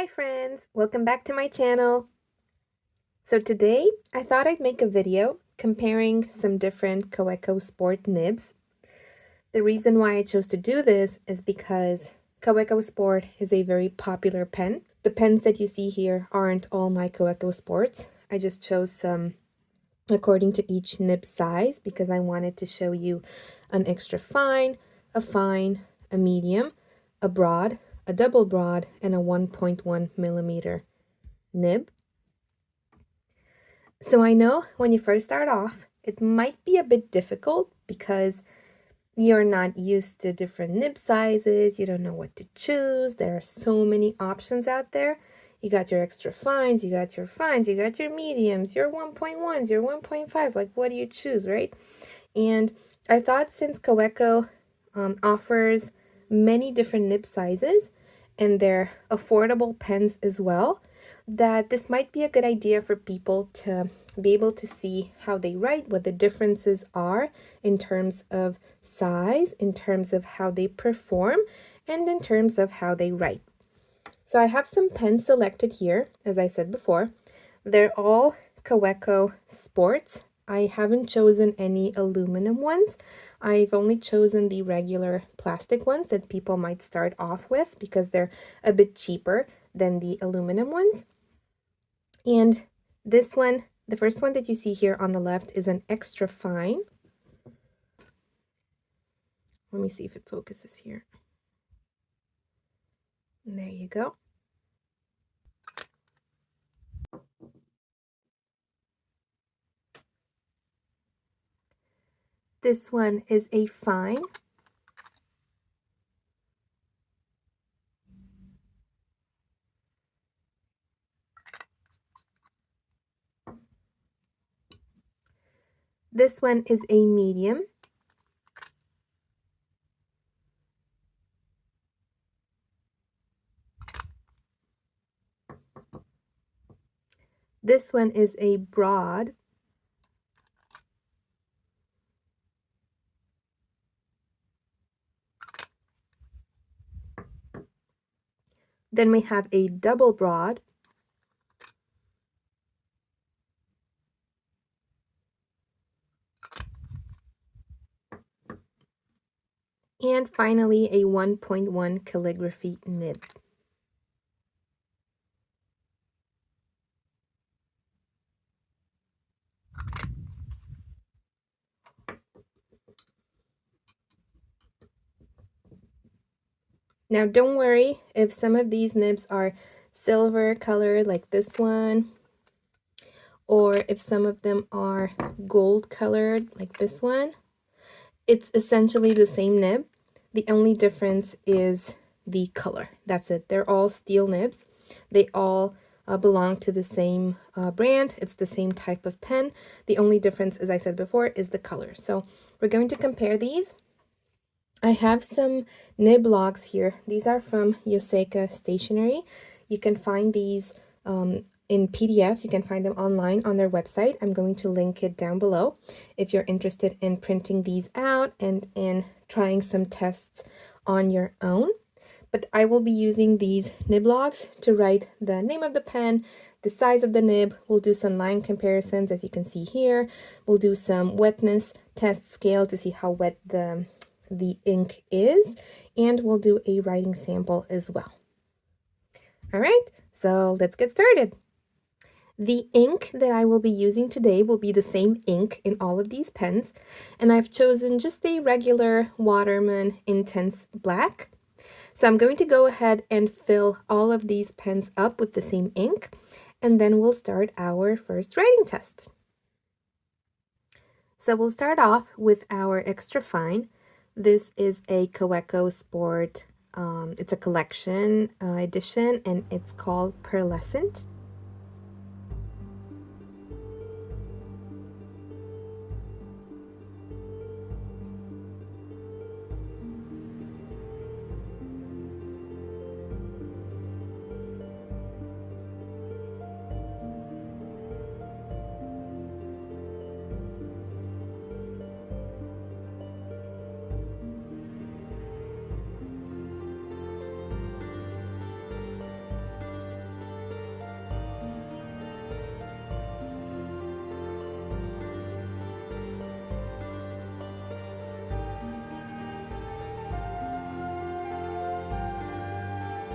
Hi friends, welcome back to my channel. So today I thought I'd make a video comparing some different Kaweco Sport nibs. The reason why I chose to do this is because Kaweco Sport is a very popular pen. The pens that you see here aren't all my Kaweco Sports. I just chose some according to each nib size because I wanted to show you an extra fine, a medium, a broad, a double broad, and a 1.1 millimeter nib. So I know when you first start off, it might be a bit difficult because you're not used to different nib sizes, you don't know what to choose, there are so many options out there. You got your extra fines, you got your mediums, your 1.1s, your 1.5s, like what do you choose, right? And I thought since Kaweco offers many different nib sizes and they're affordable pens as well, that this might be a good idea for people to be able to see how they write, what the differences are in terms of size, in terms of how they perform, and in terms of how they write. So I have some pens selected here, as I said before. They're all Kaweco Sports. I haven't chosen any aluminum ones. I've only chosen the regular plastic ones that people might start off with because they're a bit cheaper than the aluminum ones. And this one, the first one that you see here on the left, is an extra fine. Let me see if it focuses here. And there you go. This one is a fine. This one is a medium. This one is a broad. Then we have a double broad. And finally, a 1.1 calligraphy nib. Now don't worry if some of these nibs are silver colored like this one, or if some of them are gold colored like this one. It's essentially the same nib. The only difference is the color. That's it. They're all steel nibs. They all belong to the same brand. It's the same type of pen. The only difference, as I said before, is the color. So we're going to compare these. I have some nib logs here. These are from Yoseka Stationery. You can find these in PDFs. You can find them online on their website. I'm going to link it down below if you're interested in printing these out and in trying some tests on your own. But I will be using these nib logs to write the name of the pen, the size of the nib. We'll do some line comparisons, as you can see here. We'll do some wetness test scale to see how wet the ink is, and we'll do a writing sample as well. All right, so let's get started. The ink that I will be using today will be the same ink in all of these pens, and I've chosen just a regular Waterman Intense Black. So I'm going to go ahead and fill all of these pens up with the same ink, and then we'll start our first writing test. So we'll start off with our extra fine. This is a Kaweco Sport. It's a collection edition, and it's called Pearlescent.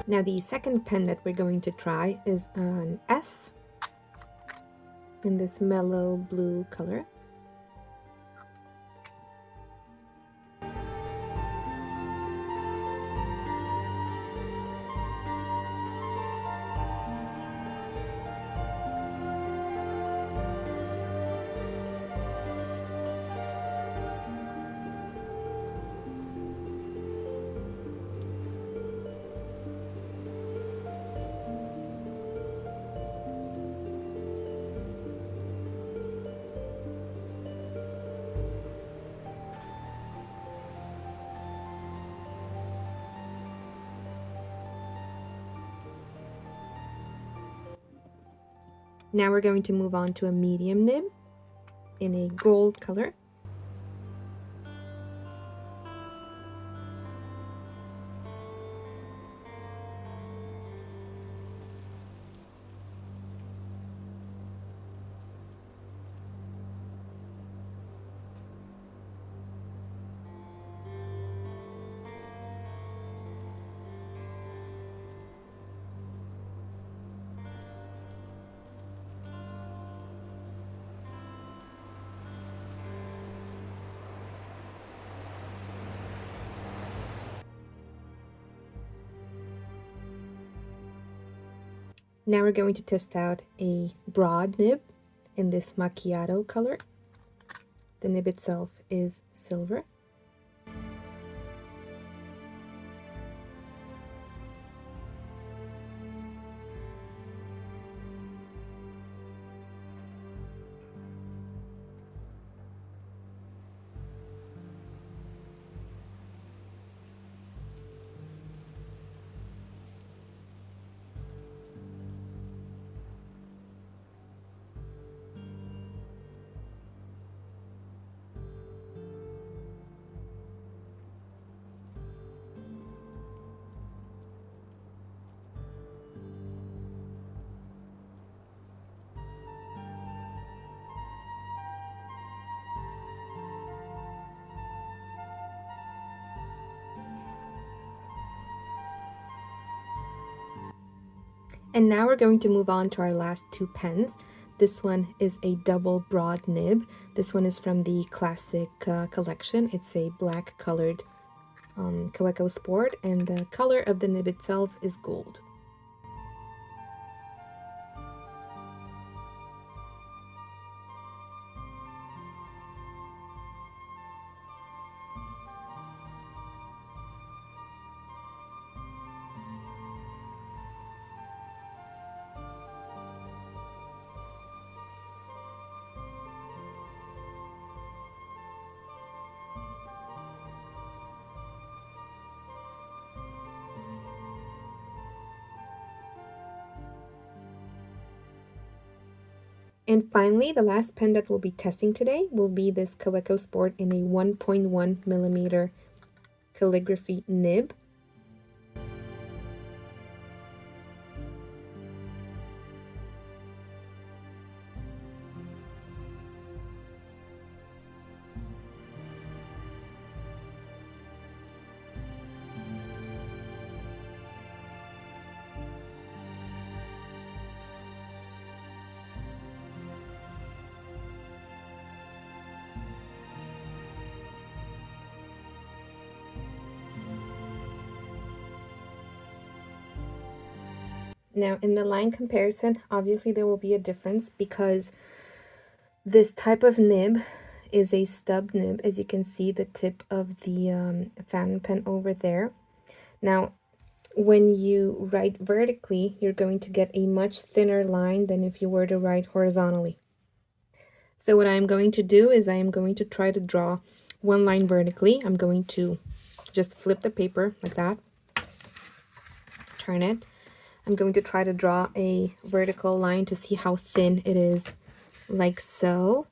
Now the second pen that we're going to try is an F in this mellow blue color. Now we're going to move on to a medium nib in a gold color. Now we're going to test out a broad nib in this macchiato color. The nib itself is silver. And now we're going to move on to our last two pens. This one is a double broad nib. This one is from the classic collection. It's a black colored Kaweco Sport, and the color of the nib itself is gold. And finally, the last pen that we'll be testing today will be this Kaweco Sport in a 1.1 millimeter calligraphy nib. Now in the line comparison, obviously there will be a difference because this type of nib is a stub nib, as you can see the tip of the fountain pen over there. Now when you write vertically, you're going to get a much thinner line than if you were to write horizontally. So what I'm going to do is I am going to try to draw one line vertically. I'm going to just flip the paper like that, turn it. I'm going to try to draw a vertical line to see how thin it is, like so.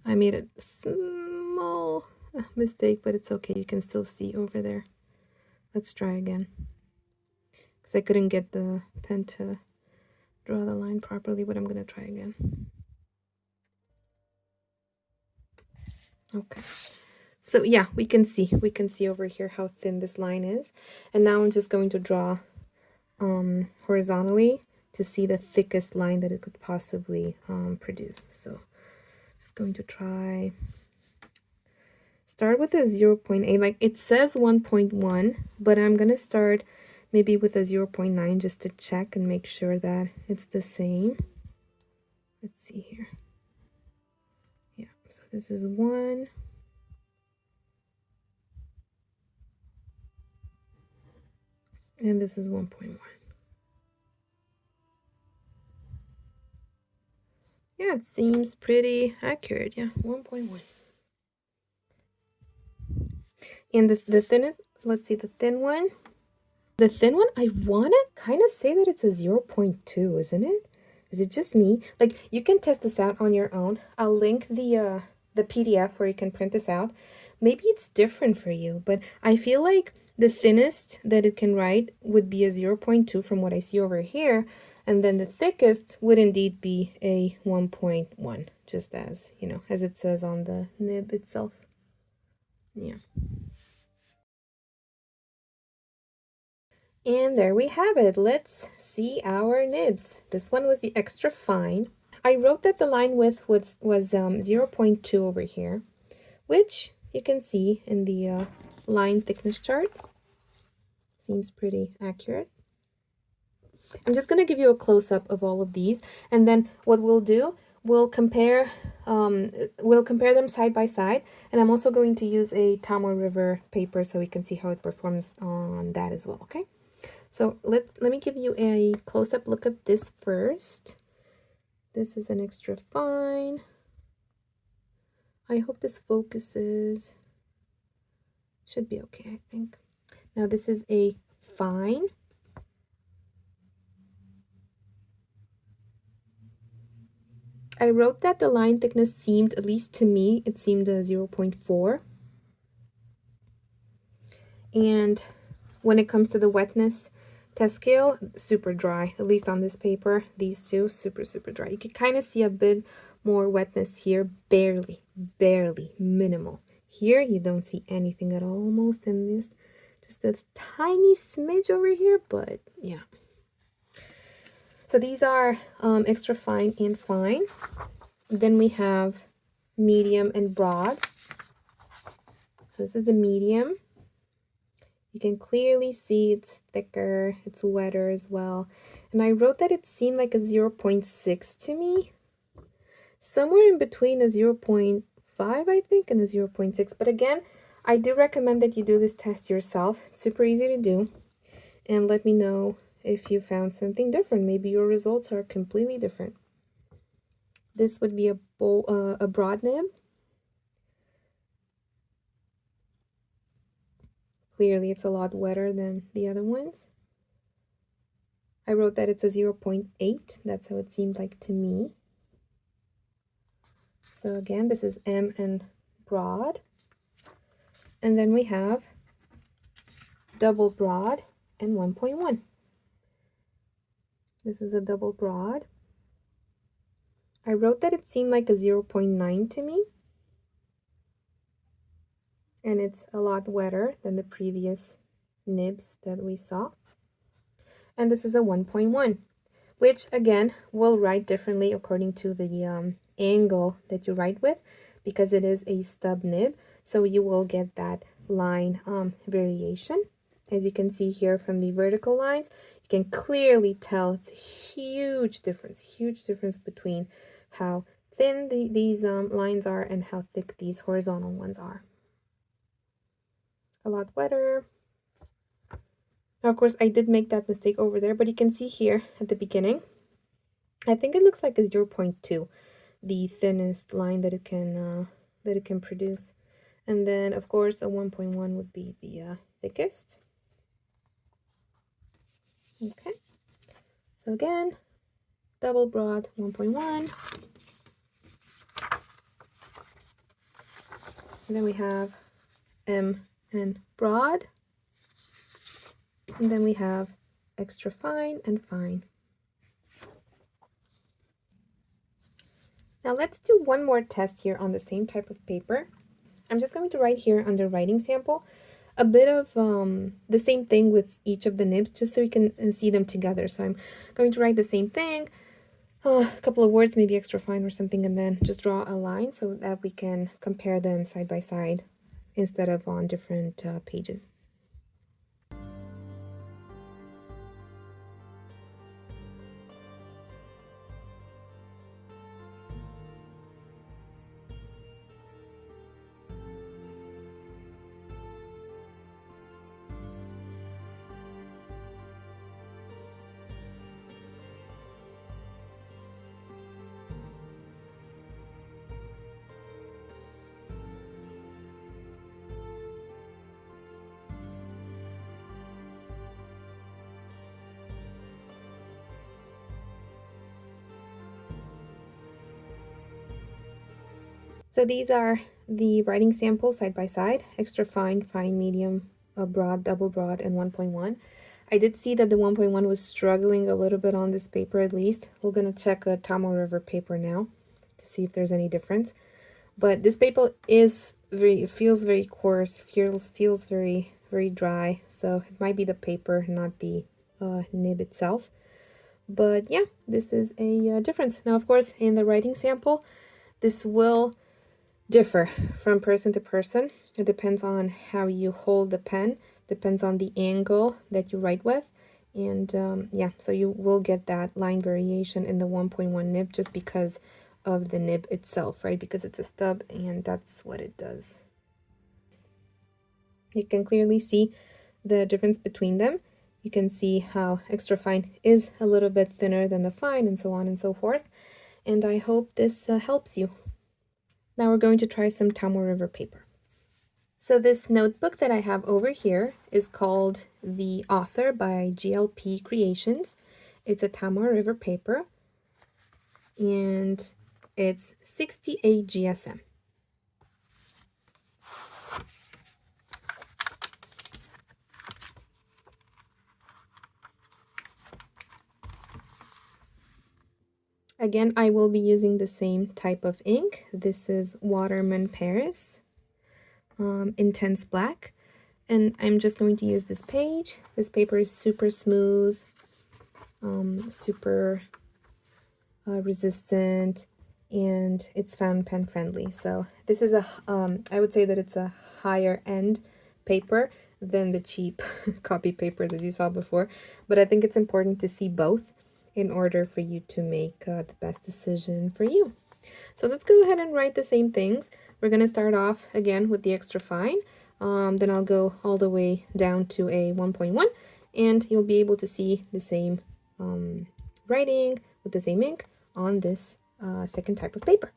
I made a small mistake, but it's okay. You can still see over there. Let's try again. Because I couldn't get the pen to draw the line properly, but I'm going to try again. Okay. So yeah, we can see over here how thin this line is. And now I'm just going to draw horizontally to see the thickest line that it could possibly produce. So just going to start with a 0.8. Like it says 1.1, but I'm gonna start maybe with a 0.9 just to check and make sure that it's the same. Let's see here. Yeah, so this is 1. And this is 1.1. Yeah, it seems pretty accurate. Yeah, 1.1. And the thinnest, let's see, the thin one. The thin one, I want to kind of say that it's a 0.2, isn't it? Is it just me? Like, you can test this out on your own. I'll link the PDF where you can print this out. Maybe it's different for you, but I feel like the thinnest that it can write would be a 0.2 from what I see over here. And then the thickest would indeed be a 1.1, just as, you know, as it says on the nib itself. Yeah. And there we have it. Let's see our nibs. This one was the extra fine. I wrote that the line width was 0.2 over here, which you can see in the line thickness chart. Seems pretty accurate. I'm just going to give you a close-up of all of these, and then what we'll do, we'll compare them side by side, and I'm also going to use a Tomoe River paper so we can see how it performs on that as well, okay? So let me give you a close-up look at this first. This is an extra fine. I hope this focuses. Should be okay, I think. Now this is a fine. I wrote that the line thickness seemed, at least to me, it seemed a 0.4. And when it comes to the wetness test scale, super dry, at least on this paper. These two, super, super dry. You can kind of see a bit more wetness here, barely, minimal. Here, you don't see anything at all almost, and this, just a tiny smidge over here, but yeah. So these are extra fine and fine. Then we have medium and broad. So this is the medium. You can clearly see it's thicker, it's wetter as well. And I wrote that it seemed like a 0.6 to me. Somewhere in between a 0.5, I think, and a 0.6. But again, I do recommend that you do this test yourself. It's super easy to do. And let me know if you found something different. Maybe your results are completely different. This would be a broad nib. Clearly, it's a lot wetter than the other ones. I wrote that it's a 0.8. That's how it seemed like to me. So again, this is M and broad. And then we have double broad and 1.1. This is a double broad. I wrote that it seemed like a 0.9 to me. And it's a lot wetter than the previous nibs that we saw. And this is a 1.1, which again will write differently according to the angle that you write with, because it is a stub nib, so you will get that line variation. As you can see here from the vertical lines, you can clearly tell it's a huge difference between how thin these lines are and how thick these horizontal ones are. A lot wetter. Now, of course, I did make that mistake over there, but you can see here at the beginning, I think it looks like a 0.2, the thinnest line that it can produce. And then, of course, a 1.1 would be the thickest. Okay. So again, double broad 1.1. And then we have M and broad. And then we have extra fine and fine. Now let's do one more test here on the same type of paper. I'm just going to write here under writing sample a bit of the same thing with each of the nibs, just so we can see them together. So I'm going to write the same thing, a couple of words, maybe extra fine or something, and then just draw a line so that we can compare them side by side instead of on different pages. So these are the writing samples side by side, extra fine, fine, medium, broad, double broad, and 1.1. I did see that the 1.1 was struggling a little bit on this paper at least. We're going to check a Tomoe River paper now to see if there's any difference. But this paper is it feels very coarse, feels very, very dry. So it might be the paper, not the nib itself. But yeah, this is a difference. Now, of course, in the writing sample, this will differ from person to person. It depends on how you hold the pen, depends on the angle that you write with. And yeah, so you will get that line variation in the 1.1 nib just because of the nib itself, right? Because it's a stub and that's what it does. You can clearly see the difference between them. You can see how extra fine is a little bit thinner than the fine and so on and so forth. And I hope this helps you. Now we're going to try some Tomoe River paper. So this notebook that I have over here is called The Author by GLP Creations. It's a Tomoe River paper and it's 68 GSM. Again, I will be using the same type of ink. This is Waterman Paris, Intense Black. And I'm just going to use this page. This paper is super smooth, super resistant, and it's fountain pen friendly. So this is I would say that it's a higher end paper than the cheap copy paper that you saw before. But I think it's important to see both in order for you to make the best decision for you. So let's go ahead and write the same things. We're going to start off again with the extra fine. Then I'll go all the way down to a 1.1 and you'll be able to see the same writing with the same ink on this second type of paper.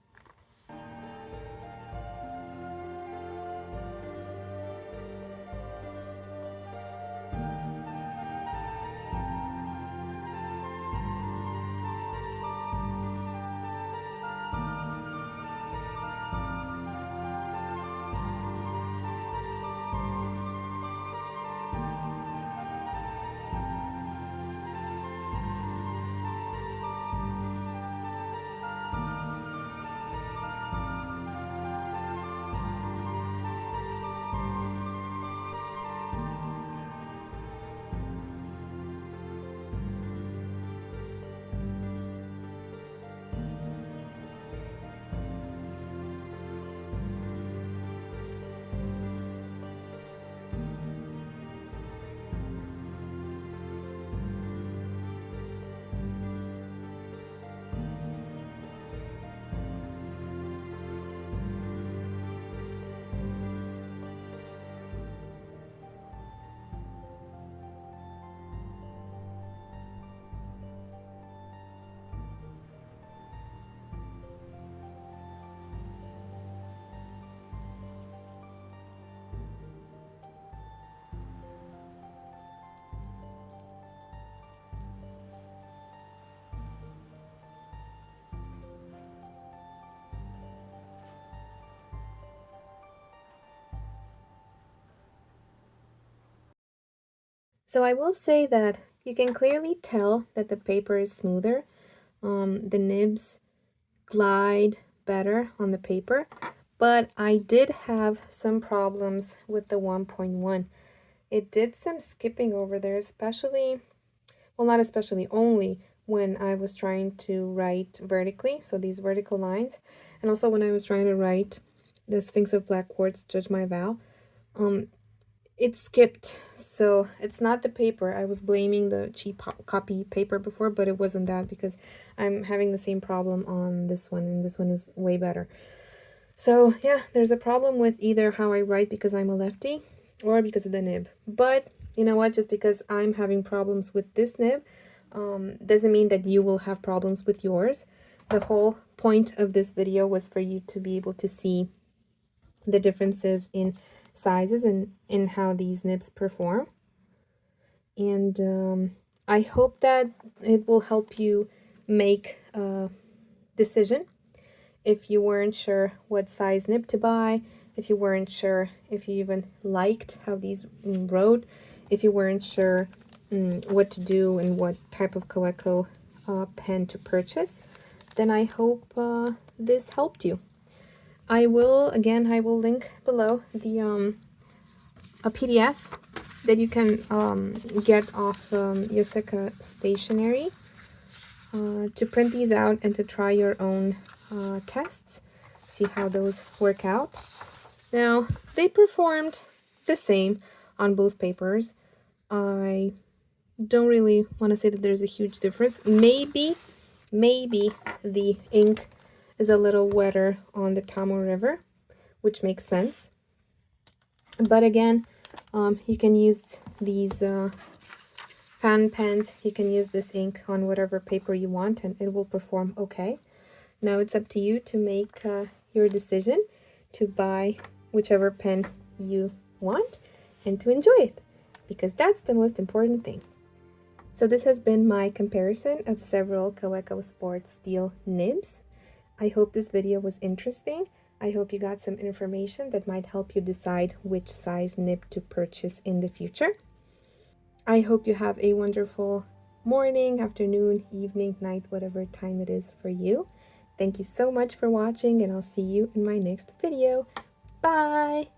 So I will say that you can clearly tell that the paper is smoother. The nibs glide better on the paper, but I did have some problems with the 1.1. It did some skipping over there, especially, well, not especially, only when I was trying to write vertically, so these vertical lines, and also when I was trying to write the Sphinx of Black Quartz, Judge My Vow. It skipped, so it's not the paper. I was blaming the cheap copy paper before, but it wasn't that, because I'm having the same problem on this one, and this one is way better. So yeah, there's a problem with either how I write because I'm a lefty or because of the nib. But you know what, just because I'm having problems with this nib doesn't mean that you will have problems with yours. The whole point of this video was for you to be able to see the differences in sizes and in how these nibs perform. And I hope that it will help you make a decision if you weren't sure what size nib to buy, if you weren't sure if you even liked how these wrote, if you weren't sure what to do and what type of Kaweco pen to purchase, then I hope this helped you. I will link below the a PDF that you can get off Yoseka Stationery to print these out and to try your own tests, see how those work out. Now, they performed the same on both papers. I don't really want to say that there's a huge difference. Maybe the ink is a little wetter on the Tomoe River, which makes sense. But again, you can use these fan pens, you can use this ink on whatever paper you want and it will perform okay. Now it's up to you to make your decision to buy whichever pen you want and to enjoy it, because that's the most important thing. So this has been my comparison of several Kaweco Sport steel nibs. I hope this video was interesting. I hope you got some information that might help you decide which size nib to purchase in the future. I hope you have a wonderful morning, afternoon, evening, night, whatever time it is for you. Thank you so much for watching, and I'll see you in my next video. Bye!